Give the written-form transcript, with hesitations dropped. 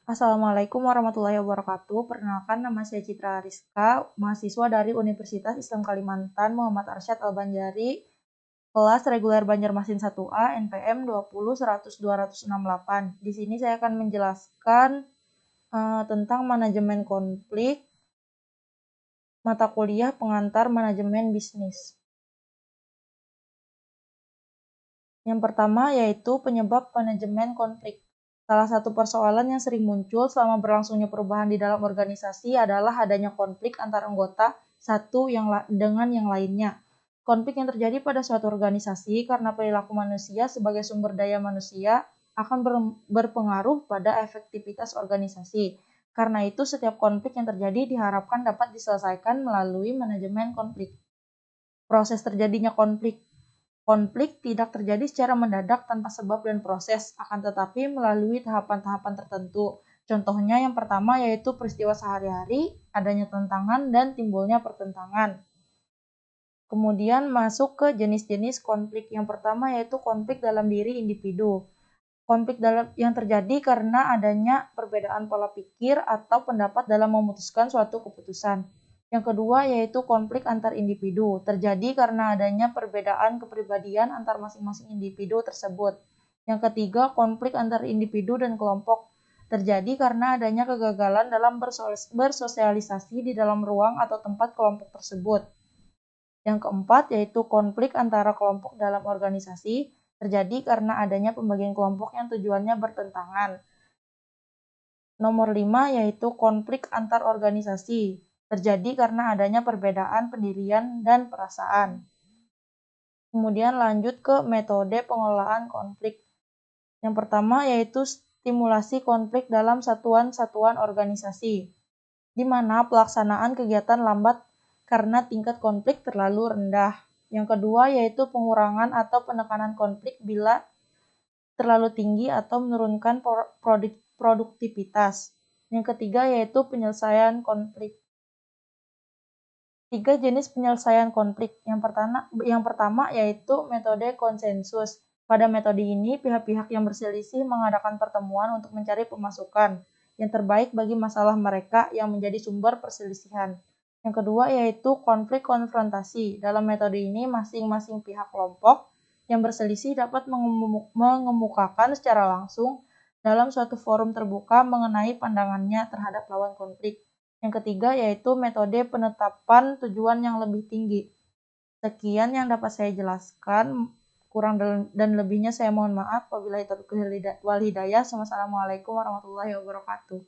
Assalamualaikum warahmatullahi wabarakatuh. Perkenalkan, nama saya Citra Rizka, mahasiswa dari Universitas Islam Kalimantan Muhammad Arsyad Al-Banjari, kelas reguler Banjarmasin 1A, NPM 20 100 268. Di sini saya akan menjelaskan tentang manajemen konflik, mata kuliah pengantar manajemen bisnis. Yang pertama yaitu penyebab manajemen konflik. Salah satu persoalan yang sering muncul selama berlangsungnya perubahan di dalam organisasi adalah adanya konflik antar anggota satu dengan yang lainnya. Konflik yang terjadi pada suatu organisasi karena perilaku manusia sebagai sumber daya manusia akan berpengaruh pada efektivitas organisasi. Karena itu, setiap konflik yang terjadi diharapkan dapat diselesaikan melalui manajemen konflik. Proses terjadinya Konflik tidak terjadi secara mendadak tanpa sebab dan proses, akan tetapi melalui tahapan-tahapan tertentu. Contohnya yang pertama yaitu peristiwa sehari-hari, adanya tentangan, dan timbulnya pertentangan. Kemudian masuk ke jenis-jenis konflik. Yang pertama yaitu konflik dalam diri individu. Konflik yang terjadi karena adanya perbedaan pola pikir atau pendapat dalam memutuskan suatu keputusan. Yang kedua yaitu konflik antar individu, terjadi karena adanya perbedaan kepribadian antar masing-masing individu tersebut. Yang ketiga, konflik antar individu dan kelompok, terjadi karena adanya kegagalan dalam bersosialisasi di dalam ruang atau tempat kelompok tersebut. Yang keempat yaitu konflik antara kelompok dalam organisasi, terjadi karena adanya pembagian kelompok yang tujuannya bertentangan. Nomor 5 yaitu konflik antar organisasi, terjadi karena adanya perbedaan pendirian dan perasaan. Kemudian lanjut ke metode pengelolaan konflik. Yang pertama yaitu stimulasi konflik dalam satuan-satuan organisasi, di mana pelaksanaan kegiatan lambat karena tingkat konflik terlalu rendah. Yang kedua yaitu pengurangan atau penekanan konflik bila terlalu tinggi atau menurunkan produktivitas. Yang ketiga yaitu penyelesaian konflik. 3 jenis penyelesaian konflik. Yang pertama yaitu metode konsensus. Pada metode ini, pihak-pihak yang berselisih mengadakan pertemuan untuk mencari pemasukan yang terbaik bagi masalah mereka yang menjadi sumber perselisihan. Yang kedua yaitu konflik konfrontasi. Dalam metode ini, masing-masing pihak kelompok yang berselisih dapat mengemukakan secara langsung dalam suatu forum terbuka mengenai pandangannya terhadap lawan konflik. Yang ketiga yaitu metode penetapan tujuan yang lebih tinggi. Sekian yang dapat saya jelaskan. Kurang dan lebihnya saya mohon maaf. Wabillahi taufiq wal hidayah. Wassalamualaikum warahmatullahi wabarakatuh.